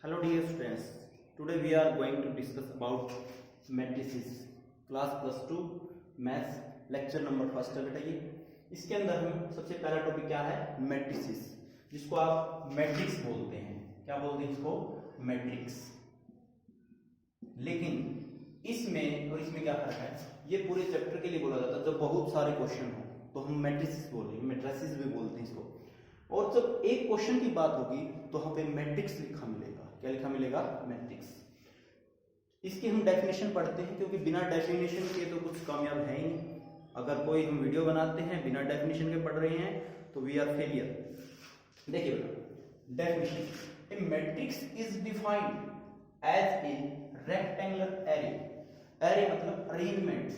Hello dear students, today we are going to discuss about matrices class plus 2 maths lecture number first है बेटा। ये इसके अंदर हम सबसे पहला टॉपिक क्या है, मैट्रिसेस, जिसको आप मैट्रिक्स बोलते हैं। क्या बोलते हैं इसको? मैट्रिक्स। लेकिन इसमें और इसमें क्या फर्क है, ये पूरे चैप्टर के लिए बोला जाता है। जब बहुत सारे क्वेश्चन हो तो हम मैट्रिसेस बोलेंगे, मैट्रिसेस भी बोलते हैं इसको। और जब एक क्वेश्चन की बात होगी तो वहां पे मैट्रिक्स लिखा मिलेगा। क्या लिखा मिलेगा? मैट्रिक्स। इसकी हम डेफिनेशन पढ़ते हैं, क्योंकि बिना डेफिनेशन के तो कुछ कामयाब है ही नहीं। अगर कोई हम वीडियो बनाते हैं बिना डेफिनेशन के पढ़ रहे हैं तो वी आर फेलियर। देखिए बेटा, definition, a matrix is defined as a rectangular array. Array मतलब अरेंजमेंट।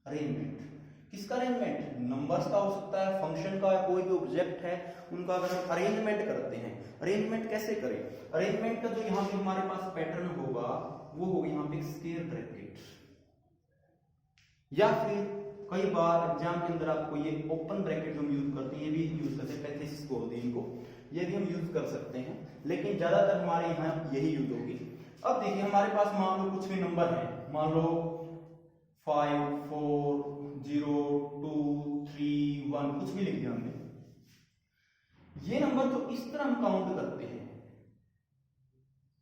अरेंजमेंट किसका? अरेंजमेंट नंबर्स का हो सकता है, फंक्शन का, कोई भी ऑब्जेक्ट है उनका अगर हम अरेंजमेंट करते हैं। अरेंजमेंट कैसे करें? अरेंजमेंट का जो यहाँ पे हमारे पास पैटर्न होगा वो होगा यहाँ पे स्क्वायर ब्रैकेट, या फिर कई बार एग्जाम के अंदर आपको ये ओपन ब्रैकेट जो हम यूज करते हैं, ये भी यूज करते हैं, पैरेंथेसिस बोलते हैं इनको, ये भी हम यूज कर सकते हैं, लेकिन ज्यादातर हमारे यहाँ यही यूज होगी। अब देखिए हमारे पास मान लो कुछ भी नंबर है, मान लो 5, 4, 0, 2, 3, 1, कुछ भी लिख दिया हमने। ये नंबर तो इस तरह हम काउंट करते हैं,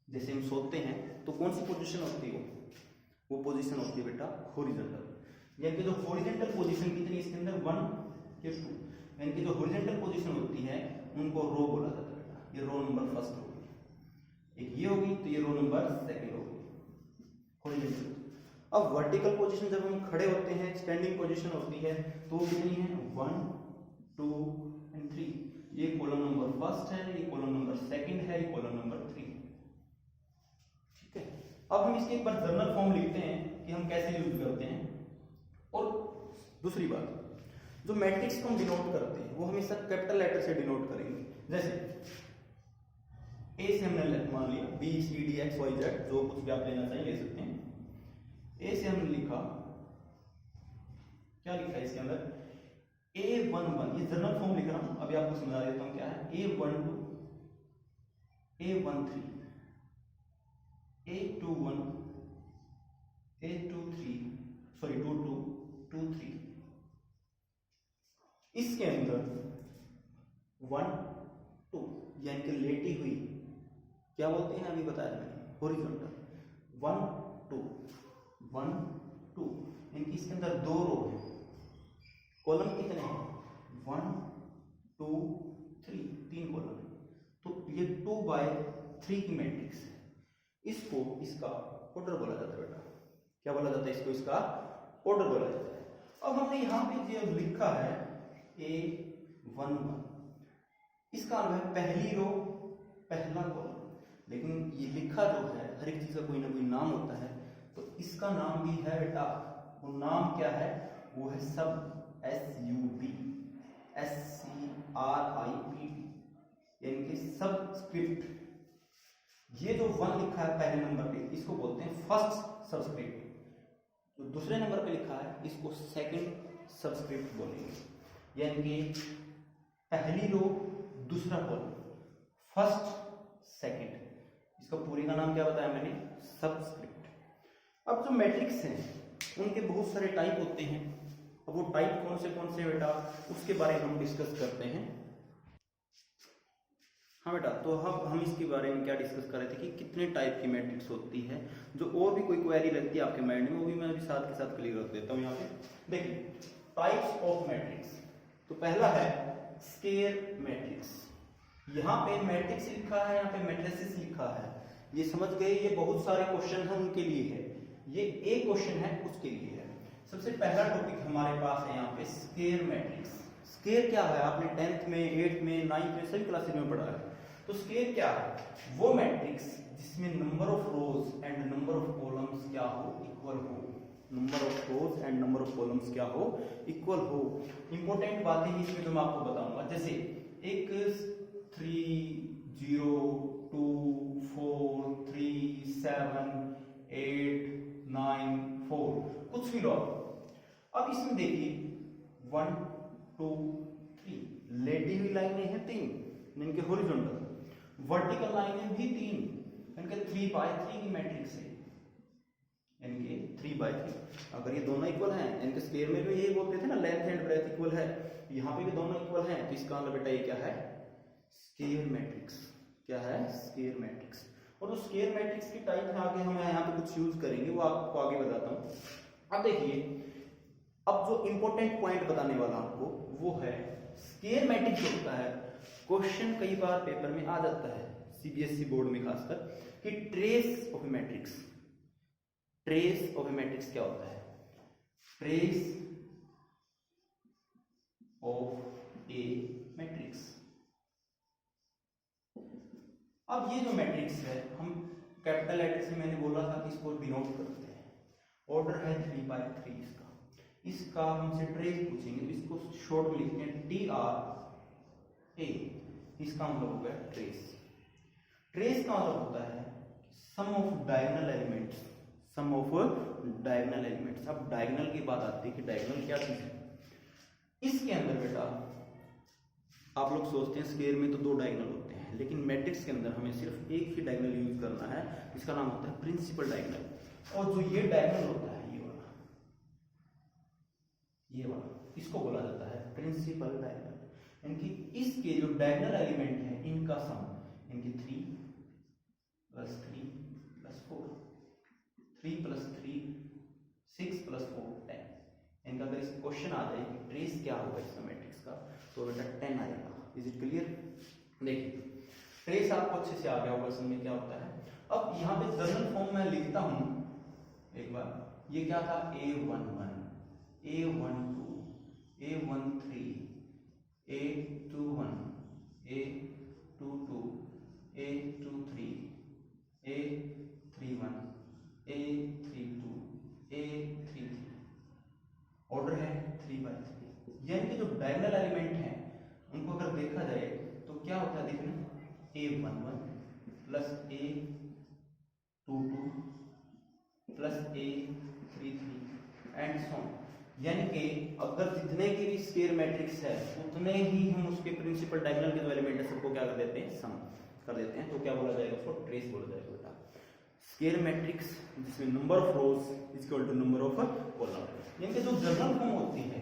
जैसे हम सोते हैं तो कौन सी पोजीशन होती है? वो पोजीशन होती है बेटा हॉरिजॉन्टल। यानी कि जो हॉरिजॉन्टल पोजीशन कितनी इसके अंदर 1 या 2, यानी कि जो हॉरिजॉन्टल पोजीशन होती है उनको रो बोला जाता है बेटा। ये रो नंबर फर्स्ट होगी, एक ये होगी तो ये रो नंबर सेकंड होगी, हॉरिजॉन्टल। अब वर्टिकल पोजीशन जब हम खड़े होते हैं, स्टैंडिंग पोजीशन होती है, तो वो कितनी है? 1, 2 एंड 3। ये कॉलम नंबर फर्स्ट है, ये कॉलम नंबर सेकंड है, ये कॉलम नंबर 3। ठीक है। अब हम इसके एक बार जर्नल फॉर्म लिखते हैं कि हम कैसे यूज करते हैं। और दूसरी बात, जो मैट्रिक्स को हम डिनोट करते हैं वो हमेशा कैपिटल लेटर से डिनोट करेंगे। जैसे ए से हमने मान लिया B C D X Y Z, जो कुछ भी आप लेना चाहिए ले सकते हैं। ए से हमने लिखा, क्या लिखा है इसके अंदर? A11, ये जनरल फॉर्म लिख रहा हूं, अभी आपको समझा देता हूं क्या है। A12, A13, A21, A23, sorry 22, 23। इसके अंदर 1, 2 यानी कि लेटी हुई, क्या बोलते हैं अभी बताया मैंने, हॉरिजॉन्टल। 1, 2, 1, 2, यानी कि इसके अंदर 2 रो है। कॉलम कितने हैं? 1, 2, 3, 3 कॉलम है। तो ये 2/3 की मैट्रिक्स है। इसको इसका ऑर्डर बोला जाता है बेटा। क्या बोला जाता है इसको? इसका ऑर्डर बोला जाता है। अब हमने यहाँ पे जो लिखा है A11, इसका नाम है पहली रो पहला कॉलम। लेकिन ये लिखा जो है, हर एक चीज का कोई ना कोई नाम होता है, तो इसका नाम भी है बेटा। वो नाम क्या है? वो है सब, SUB, SCRIPT, यानी कि सबस्क्रिप्ट। ये जो 1 लिखा है पहले नंबर पे, इसको बोलते हैं फर्स्ट सबस्क्रिप्ट। जो दूसरे नंबर पे लिखा है इसको सेकंड सबस्क्रिप्ट बोलेंगे, यानी कि पहली रो दूसरा कॉलम, फर्स्ट सेकंड। इसका पूरी का नाम क्या बताया मैंने? सबस्क्रिप्ट। अब जो मैट्रिक्स हैं उनके बहुत सारे टाइप होते हैं। अब वो टाइप कौन से बेटा, उसके बारे में हम डिस्कस करते हैं। हाँ बेटा, तो हम इसके बारे में क्या डिस्कस कर रहे थे कि कितने टाइप की मैट्रिक्स होती है। जो और भी कोई क्वेरी लगती है आपके माइंड में, वो भी मैं अभी साथ के साथ क्लियर रख देता हूँ यहाँ पे। देखिए टाइप्स ऑफ मैट्रिक्स, तो पहला है स्क्वायर मैट्रिक्स। यहाँ पे मैट्रिक्स लिखा है, यहाँ पे मैट्रिसेस लिखा है, ये समझ गए। ये बहुत सारे क्वेश्चन हैं उनके लिए है, ये एक क्वेश्चन है उसके लिए है। सबसे पहला टॉपिक हमारे पास है यहाँ पे स्क्वायर मैट्रिक्स। स्क्वायर क्या है? आपने 10th में, 8th में, 9th में सभी क्लासेस में पढ़ा है। तो स्क्वायर क्या है? वो मैट्रिक्स जिसमें number of rose and number of columns क्या हो? इक्वल हो। Number of rose and number of columns क्या हो? इक्वल हो। इंपॉर्टेंट बातें ही इसमें जो मैं आपको बताऊंगा, जैसे एक 3, 0, 2, 4, 3, 7, 8, 9, 4, कुछ भी लो। अब इसमें देखिए 1, 2, 3, लेटी हुई लाइनें हैं 3 इनके हॉरिजॉन्टल, वर्टिकल लाइनें भी 3 इनके 3/3 की मैट्रिक्स है, इनके 3/3। अगर ये दोनों इक्वल हैं, इनके स्क्वायर में भी यही बोलते थे ना लेंथ एंड ब्रेथ इक्वल है, यहाँ पे भी दोनों इक्वल हैं, तो इसका मतलब बेटा ये क्या है, स्क्वायर मैट्रिक्स। क्या है, स्क्वायर मैट्रिक्स। और जो स्क्वायर मैट्रिक्स की टाइप है आगे हम यहाँ पे कुछ यूज करेंगे, वो आपको आगे बताता हूँ। अब देखिए, अब जो इंपॉर्टेंट पॉइंट बताने वाला आपको वो है स्क्वायर मैट्रिक्स होता है। क्वेश्चन कई बार पेपर में आ जाता है सीबीएसई बोर्ड में खासकर कि trace of matrix, trace of matrix क्या होता है, ट्रेस ऑफ ए मैट्रिक्स। अब ये जो मैट्रिक्स है हम कैपिटल लेटर से, मैंने बोला था कि इसको डिनोट करते हैं, ऑर्डर है 3/3 इसका हमसे ट्रेस पूछेंगे तो इसको शॉर्ट में लिखते हैं TRA, इसका मतलब हो गया ट्रेस। ट्रेस का मतलब होता है sum of diagonal elements, sum of diagonal elements. अब डायगोनल की बात आती है कि डायगोनल क्या चीज है। इसके अंदर बेटा आप लोग सोचते हैं स्क्वायर में तो 2 डायगोनल होते हैं, लेकिन मैट्रिक्स के अंदर हमें सिर्फ एक ही डायगोनल यूज करना है, इसका नाम होता है प्रिंसिपल डायगोनल। और जो ये डायगोनल होता है ये वाला, इसको बोला जाता है प्रिंसिपल डायगोनल। यानी कि इसके जो डायगोनल एलिमेंट है इनका सम, इनकी 3 + 3 + 4, 3 + 3 6 + 4 10। इनका अगर इस क्वेश्चन आ जाए कि ट्रेस क्या होगा इसका मैट्रिक्स का, तो बेटा 10 आएगा। Is it clear? देखिए ट्रेस आपको अच्छे से आ गया होगा समझ में क्या होता है। अब यहाँ पे जनरल फॉर्म में लिखता हूं एक बार, ये क्या था, A11, A12, A13, A21, A22, A23, A31, A32, A33, order है 3/3। यानी कि जो डायगोनल एलिमेंट हैं उनको अगर देखा जाए तो क्या होता है देखना, A11 + A22 + A33 and so on. यानी कि अगर जितने की भी स्क्वायर मैट्रिक्स है उतने ही हम उसके प्रिंसिपल डायगोनल के जो एलिमेंट है सबको क्या कर देते हैं, सम कर देते हैं। तो क्या बोला जाएगा, उसको ट्रेस बोला जाएगा बेटा। स्क्वायर मैट्रिक्स जिसमें number of rows is equal to number of column. यानी कि जो जनरल फॉर्म होती है,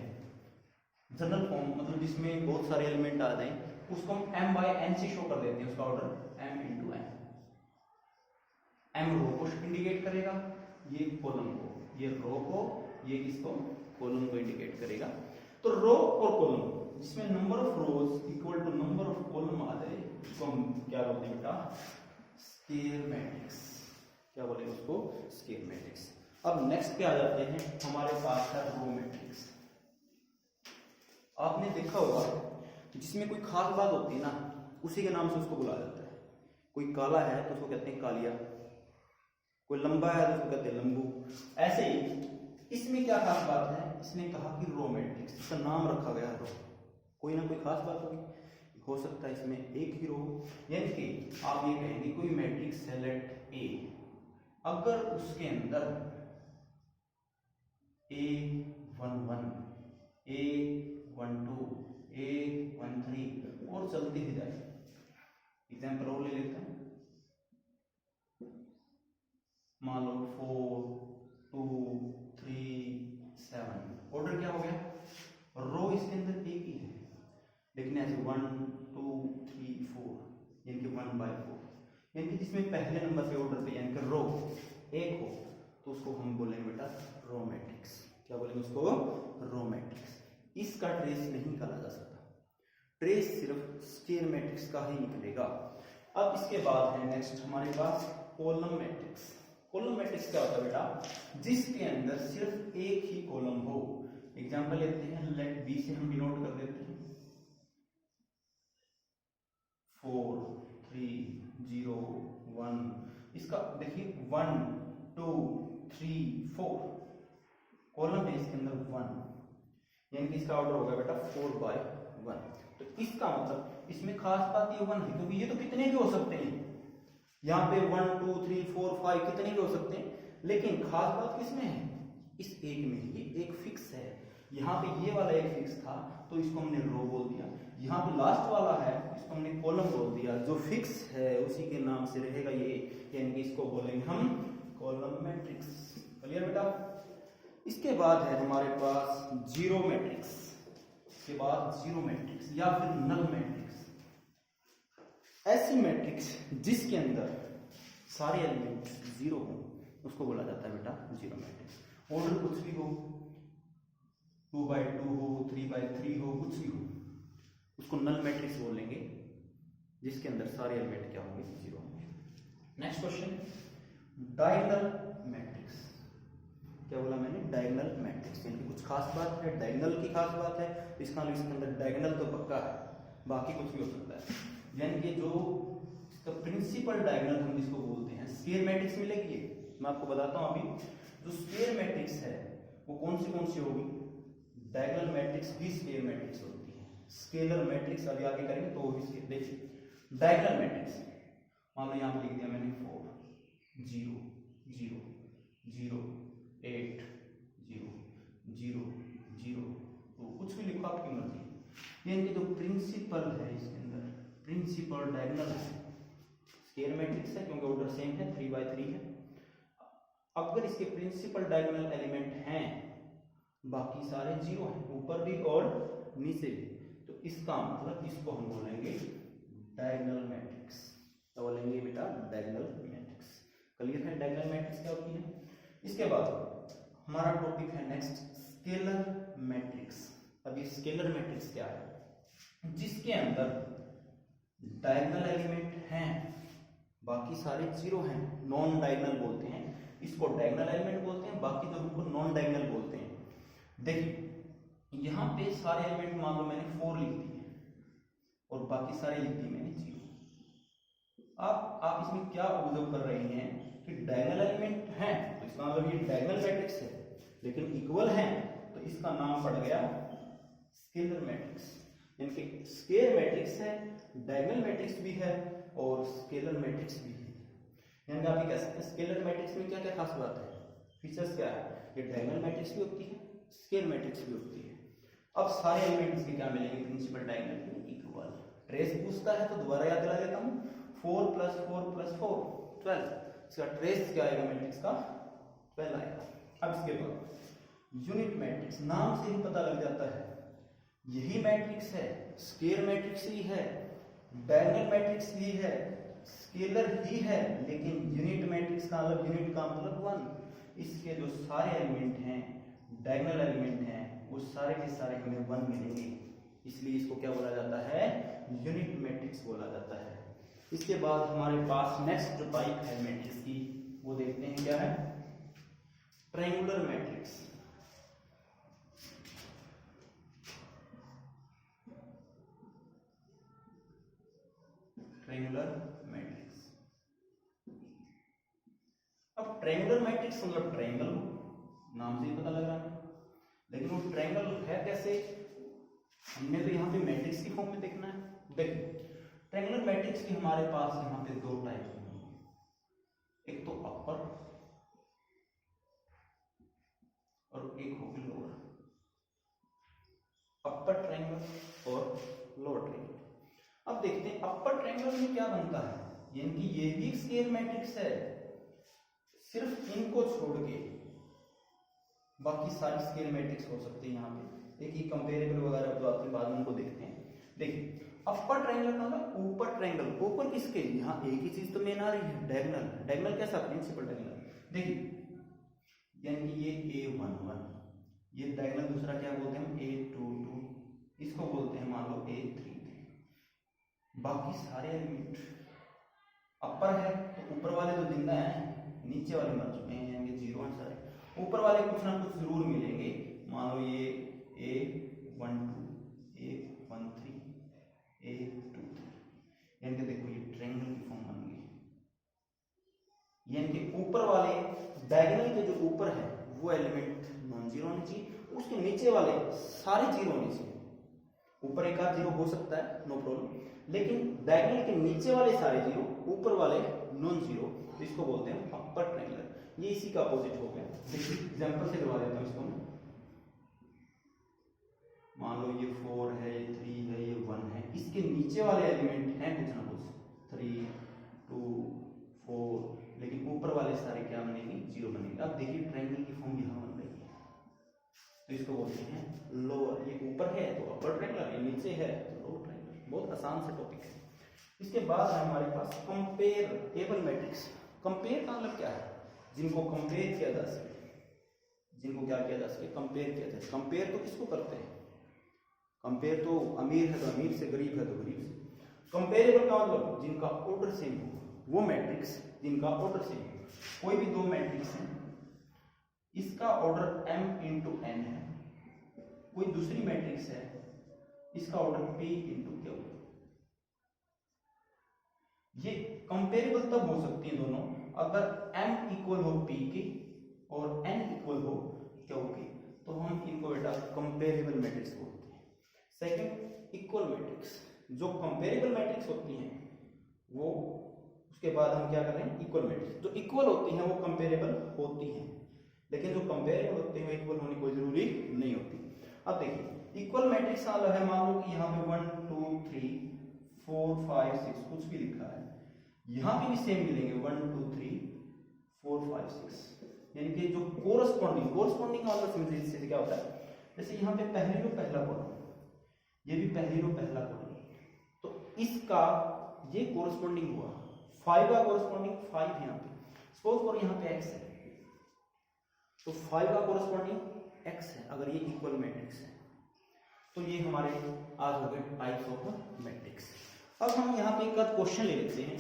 जनरल फॉर्म मतलब जिसमें बहुत सारे एलिमेंट आ जाए, उसको हम m/n से शो कर देते हैं, उसका ऑर्डर m × n। m रो को इंडिकेट करेगा, ये कॉलम को, ये रो को, ये किसको, कॉलम को इंडिकेट करेगा। तो रो और कॉलम जिसमें number of rows equal to number of column आ जाए उसको हम क्या बोलते हैं बेटा, स्क्वायर मैट्रिक्स। क्या बोलेंगे उसको, स्क्वायर मैट्रिक्स। अब नेक्स्ट पे आ जाते हैं, हमारे पास है रो मैट्रिक्स। आपने देखा होगा जिसमें कोई खास बात होती है ना, उसी के नाम से उसको बुलाया जाता है। कोई काला है तो उसको कहते हैं कालिया, कोई लंबा है तो उसको कहते हैं लंबू। ऐसे ही इसमें क्या खास बात है, इसने कहा कि रो मैट्रिक्स, इसका नाम रखा गया रो। कोई ना कोई खास बात होगी, हो सकता है इसमें एक ही रो। यानी कि आप ये कहेंगे कोई मैट्रिक्स है लेट ए, अगर उसके अंदर A11, A12, A13 और चलती ही जाए। एग्जाम्पल और ले लेते हैं, मान लो 4, 2, 3, 7। ऑर्डर क्या हो गया, रो इसके अंदर एक ही है, लेकिन ऐसे 1, 2, 3, 4 यानी कि 1/4। यानी कि जिसमें पहले नंबर पे ऑर्डर पे यानी कि रो एक हो तो उसको हम बोलेंगे बेटा रो मैट्रिक्स। क्या बोलेंगे उसको, रो मैट्रिक्स। इसका ट्रेस नहीं निकाला जा सकता, ट्रेस सिर्फ स्क्वायर मैट्रिक्स का ही निकलेगा। अब इसके बाद है नेक्स्ट हमारे पास कॉलम मैट्रिक्स। कॉलम मैट्रिक्स क्या होता है बेटा, जिसके अंदर सिर्फ एक ही कॉलम हो। एग्जांपल लेते हैं, लेट बी से हम डिनोट कर देते हैं 4, 3, 0, 1। इसका देखिए 1, 2, 3, 4 कॉलम है, इसके अंदर 1, यानी कि इसका ऑर्डर होगा बेटा 4/1। तो इसका मतलब इसमें खास बात ये 1 है, क्योंकि ये तो कितने भी हो सकते हैं, यहाँ पे 1, 2, 3, 4, 5 कितने भी हो सकते हैं, लेकिन खास बात किसमें है, इस एक में। ये एक फिक्स है, यहाँ पे ये वाला एक फिक्स था तो इसको हमने रो बोल दिया। यहाँ पे लास्ट वाला है, इसको हमने कॉलम बोल दिया। जो फिक्स है उसी के नाम से रहेगा ये, यानी कि इसको बोलेंगे हम कॉलम मैट्रिक्स। क्लियर बेटा? इसके बाद है हमारे पास जीरो मैट्रिक्स। इसके बाद जीरो मैट्रिक्स या फिर नल मैट्रिक्स। ऐसी मैट्रिक्स जिसके अंदर सारे एलिमेंट जीरो हो उसको बोला जाता है बेटा जीरो मैट्रिक्स। ऑर्डर कुछ भी हो, 2x2 हो, 3x3 हो, कुछ भी हो, उसको नल मैट्रिक्स बोलेंगे जिसके अंदर सारे एलिमेंट क्या होंगे? जीरो होंगे। Next question, diagonal matrix. क्या बोला मैंने? Diagonal matrix. यानी कुछ खास बात है, डायगोनल की खास बात है, इसका इसके अंदर डायगोनल तो पक्का है, बाकी कुछ भी हो सकता है। यानी कि जो इसका प्रिंसिपल डायगोनल हम जिसको बोलते हैं, स्क्वायर मैट्रिक्स मिलेगी। मैं आपको बताता हूं अभी, जो स्क्वायर मैट्रिक्स है वो कौन सी होगी? डायगोनल मैट्रिक्स भी स्क्वायर मैट्रिक्स होती है। स्केलर मैट्रिक्स अभी आगे करेंगे तो वो भी। देखिए डायगोनल मैट्रिक्स, मान लो यहाँ पे लिख दिया मैंने 4 0 0 0 8 0 0 0 2, कुछ भी लिखो आपकी मर्जी। यानी कि जो प्रिंसिपल है इसके अंदर, प्रिंसिपल डायगोनल है, स्क्वायर मैट्रिक्स है क्योंकि ऑर्डर सेम है, 3x3 है। अगर इसके प्रिंसिपल डायगोनल एलिमेंट हैं, बाकी सारे जीरो हैं, ऊपर भी और नीचे भी, तो इसका मतलब इसको हम बोलेंगे डायगोनल मैट्रिक्स। क्या बोलेंगे बेटा? Diagonal matrix. क्लियर है डायगोनल मैट्रिक्स क्या होती है? इसके बाद हमारा टॉपिक है नेक्स्ट स्केलर मैट्रिक्स। अभी स्केलर मैट्रिक्स क्या है? जिसके अंदर डायगोनल एलिमेंट हैं, बाकी सारे जीरो हैं, नॉन डायगोनल बोलते हैं इसको। डायगोनल एलिमेंट बोलते हैं, बाकी जो उनको नॉन डायगोनल बोलते हैं। देखिए यहाँ पे सारे एलिमेंट मान लो मैंने 4 लिख दिए और बाकी सारे लिख दिए मैंने 0। आप इसमें क्या ऑब्जर्व कर रहे हैं कि डायगोनल एलिमेंट हैं, तो इसका मतलब ये डायगोनल मैट्रिक्स है, लेकिन इक्वल हैं तो इसका नाम पड़ गया स्केलर मैट्रिक्स। यानी कि स्क्वायर मैट्रिक्स है, डायगोनल मैट्रिक्स भी है और स्केलर मैट्रिक्स भी है। यानी आप ये कह सकते हैं स्केलर मैट्रिक्स में क्या क्या खास बात है, फीचर्स क्या है? ये डायगोनल मैट्रिक्स भी होती है, स्क्वायर मैट्रिक्स भी होती है। अब सारे एलिमेंट्स के क्या मिलेंगे? Principal diagonal equal. ट्रेस पूछता है तो दोबारा याद दिला देता हूँ, 4 + 4 + 4 12। इसका ट्रेस क्या आएगा? मैट्रिक्स का 12 आएगा। अब इसके बाद यूनिट मैट्रिक्स, नाम से ही पता लग जाता है यही मैट्रिक्स है, स्क्वायर मैट्रिक्स ही है, डायगोनल मैट्रिक्स ही है, स्केलर ही है, लेकिन यूनिट मैट्रिक्स का मतलब, यूनिट का मतलब 1। इसके जो सारे एलिमेंट हैं, डायगोनल एलिमेंट हैं, वो सारे के सारे हमें 1 मिलेंगे, इसलिए इसको क्या बोला जाता है? यूनिट मैट्रिक्स बोला जाता है। इसके बाद हमारे पास नेक्स्ट जो टाइप है मैट्रिक्स की, वो देखते हैं क्या है? Triangular matrix. Triangular matrix. अब ट्रायंगुलर मैट्रिक्स मतलब ट्रायंगल, नाम से ही पता लग रहा है, लेकिन वो ट्रायंगल है कैसे? हमने तो यहाँ पे मैट्रिक्स की फॉर्म में देखना है। देखिए ट्रायंगुलर मैट्रिक्स की हमारे पास यहाँ पे 2 टाइप होंगे, एक तो अपर और एक होगी लोअर। अपर ट्रायंगल और लोअर ट्रायंगल। अब देखते हैं अपर ट्रायंगल में क्या बनता है। यानी कि ये भी स्क्वायर मैट्रिक्स है, सिर्फ इनको छोड़ के बाकी सारी स्क्वायर मैट्रिक्स हो सकती है। यहाँ पे एक ही कंपेरेबल वगैरह जो आते हैं बाद में उनको देखते हैं। देखिए अपर ट्रायंगल का मतलब ऊपर ट्रायंगल, ऊपर किसके? यहाँ एक ही चीज तो मेन आ रही है, डायगोनल। डायगोनल कैसा? Principal diagonal. देखिए यानी कि ये A11, ये डायगोनल दूसरा क्या बोलते हैं? A22, इसको बोलते हैं मान लो A33। बाकी सारे एलिमेंट अपर है तो ऊपर वाले तो जिंदा हैं, नीचे वाले मर चुके हैं, यानी 0 हैं सारे। ऊपर वाले कुछ ना कुछ जरूर मिलेंगे, मान लो ये A12, A13, A23, यानी कि देखो ये ट्रायंगल की फॉर्म बन गई। यानी कि ऊपर वाले डायगोनल के जो ऊपर है वो एलिमेंट नॉन जीरो होने चाहिए, उसके नीचे वाले सारे जीरो होने चाहिए। ऊपर एक आध जीरो हो सकता है, नो प्रॉब्लम, लेकिन डायगोनल के नीचे वाले सारे जीरो, ऊपर वाले नॉन जीरो, तो इसको बोलते हैं अपर ट्रायंगल। ये इसी का अपोजिट हो गया। देखिए एग्जांपल से करवा देता हूं इसको मैं। मान लो ये 4 है, ये 3 है, ये 1 है, इसके नीचे वाले एलिमेंट हैं कुछ ना कुछ 3 2 4, लेकिन ऊपर वाले सारे क्या बनेंगे, 0 बनेंगे। अब देखिए ट्रायंगल की फॉर्म यहाँ बन रही है, तो इसको बोलते हैं लोअर। ये ऊपर है तो अपर ट्रायंगल, ये नीचे है तो लोअर ट्रायंगल। बहुत आसान से टॉपिक है। इसके बाद है हमारे पास कंपेरेबल मैट्रिक्स। कंपेयर का मतलब क्या है, जिनको कंपेयर किया जा सके, जिनको क्या किया जा सके, कंपेयर किया जाए। कंपेयर तो किसको करते हैं, कंपेयर तो अमीर है तो अमीर से, गरीब है तो गरीब से। कंपेरेबल का मतलब जिनका ऑर्डर सेम हो, वो मैट्रिक्स जिनका ऑर्डर सेम हो। कोई भी दो मैट्रिक्स हैं, इसका ऑर्डर m इंटू n है, कोई दूसरी मैट्रिक्स है, इसका ऑर्डर p इंटू q। ये कंपेरेबल तब हो सकती है दोनों अगर m इक्वल हो p के और n इक्वल हो q के, तो हम इनको बेटा कंपेरेबल मैट्रिक्स बोलते हैं। Second, equal matrix. जो कंपेरेबल मैट्रिक्स होती हैं वो, उसके बाद हम क्या कर रहे हैं, इक्वल मैट्रिक्स। जो इक्वल होती हैं वो कंपेरेबल होती हैं, लेकिन जो कंपेरेबल होते हैं इक्वल होने कोई जरूरी नहीं होती। अब देखिए इक्वल मैट्रिक्स का मतलब है, मान लो कि यहाँ पे 1 2 3 4 5 6 कुछ भी लिखा है, यहाँ पे भी सेम मिलेंगे 1 2 3 4 5 6, यानी कि जो कोरस्पॉन्डिंग का मतलब समझिए इससे क्या होता है, जैसे यहाँ पे पहली रो पहला कॉलम, ये भी पहली रो पहला कॉलम, तो इसका ये कोरस्पॉन्डिंग हुआ 5 का कोरस्पॉन्डिंग 5 यहाँ पे, सपोज करो यहाँ पे x है तो 5 का कोरस्पॉन्डिंग x है, अगर ये इक्वल मैट्रिक्स है। तो ये हमारे आज हो गए टाइप्स ऑफ मैट्रिक्स। अब हम यहाँ पे एक क्वेश्चन ले लेते हैं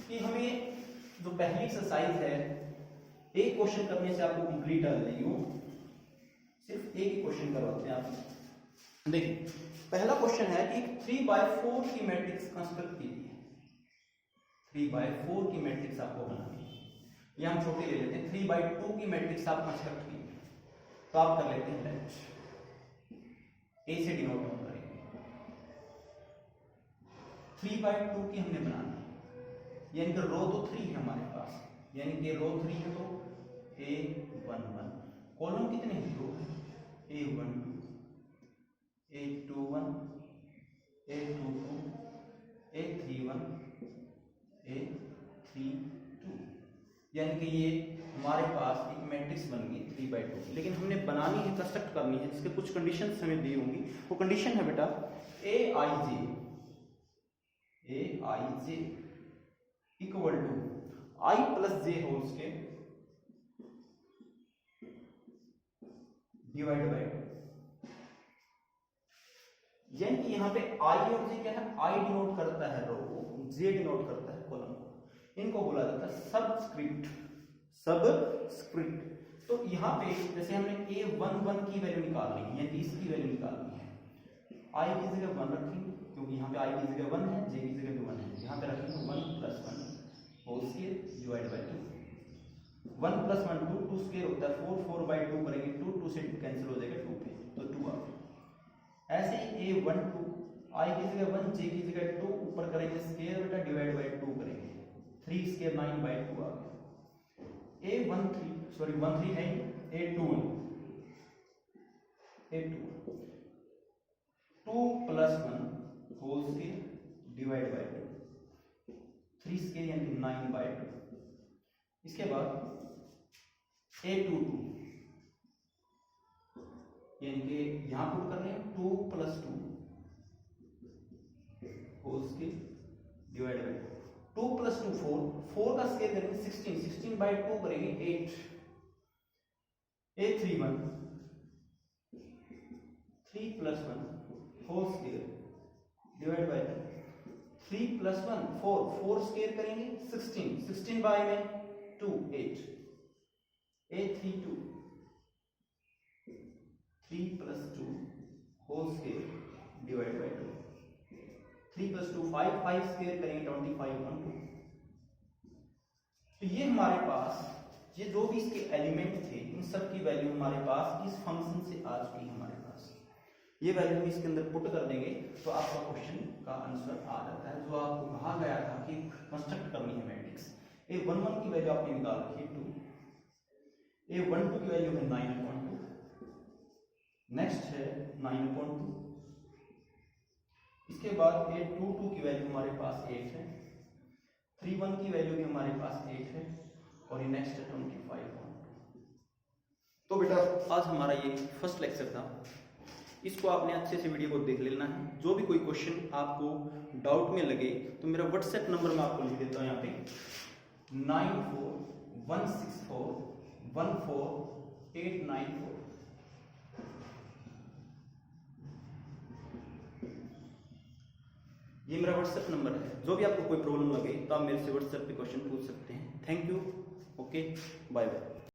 कि हमें जो पहली एक्सरसाइज है, एक क्वेश्चन करने से आपको कंप्लीट आ जाएगी, सिर्फ एक ही क्वेश्चन करवाते हैं आप। देखिए पहला क्वेश्चन है कि 3/4 की मैट्रिक्स कंस्ट्रक्ट कीजिए। 3/4 की मैट्रिक्स आपको बनानी है, ये हम छोटी ले लेते हैं। 3/2 की मैट्रिक्स आप कंस्ट्रक्ट कीजिए, तो आप कर लेते हैं लेट, ए से डिनोट हम करेंगे। 3/2 की हमने बनाना है, यानी कि रो तो 3 है हमारे पास, यानी कि रो 3 है तो A11, कॉलम कितने हैं, 2 है, A12 A21 A22 A31 A32, यानी कि ये हमारे पास एक मैट्रिक्स बन गई 3/2। लेकिन हमने बनानी है, कंस्ट्रक्ट करनी है, जिसके कुछ कंडीशंस हमें दी होंगी। वो कंडीशन है बेटा Aij equal to I plus J whole square divide by 2, यानी कि यहाँ पे I और J क्या है, I डिनोट करता है रो को, J डिनोट करता है कॉलम को, इनको बोला जाता है सबस्क्रिप्ट। तो यहाँ पे जैसे हमने A11 की वैल्यू निकालनी है, यानी इसकी वैल्यू निकालनी है, I की जगह 1 रखेंगे, क्योंकि यहाँ पे I की जगह 1 है, J की जगह भी 1 है, यहाँ पे रखेंगे 1 + 1 whole square divide by 2। 1 + 1 2, 2 square होता है 4, 4/2 करेंगे 2, 2 से कैंसिल हो जाएगा 2 पे, तो 2 आ गया। ऐसे ही A12 I की जगह 1 J की जगह 2, ऊपर करेंगे स्क्वायर बेटा डिवाइड बाय 2 करेंगे, 3 स्क्वायर 9/2 आ गया। A13 सॉरी 13 है, A21 2 + 1 whole square divide by 2, 3 square यानी कि 9/2। इसके बाद A22 यानी कि यहां पुट कर रहे हैं 2 + 2 होल स्क्वायर डिवाइड बाय 2 + 2 4, 4 का स्क्वायर करेंगे 16, 16/2 करेंगे 8। A31 3 + 1 whole square divide by 3 + 1 4, 4 square करेंगे 16, 16 बाय में 2 8। A32 3 + 2 whole square divide by 2, 3 + 2 5, 5 square करेंगे 25/2। तो ये हमारे पास ये जो भी इसके एलिमेंट थे, इन सब की वैल्यू हमारे पास इस फंक्शन से आ चुकी है हमारे पास। ये वैल्यू इसके अंदर पुट कर देंगे तो आपका क्वेश्चन का आंसर आ जाता है। जो आपको कहा गया था कि कंस्ट्रक्ट करनी है मैट्रिक्स, A11 की वैल्यू आपने निकाल रखी है 2, A12 की वैल्यू है 9/2, नेक्स्ट है 9/2। इसके बाद 8/2 की वैल्यू हमारे पास 8 है, 3/1 की वैल्यू भी हमारे पास 8 है, और ये नेक्स्ट है 25/2। तो बेटा आज हमारा ये फर्स्ट लेक्चर था, इसको आपने अच्छे से वीडियो को देख लेना है। जो भी कोई क्वेश्चन आपको डाउट में लगे तो मेरा व्हाट्सएप नंबर मैं आपको लिख देता हूँ यहाँ पे 9416414894। ये मेरा व्हाट्सएप नंबर है। जो भी आपको कोई प्रॉब्लम लगे तो आप मेरे से व्हाट्सएप पे क्वेश्चन पूछ सकते हैं। Thank you. Okay, bye bye.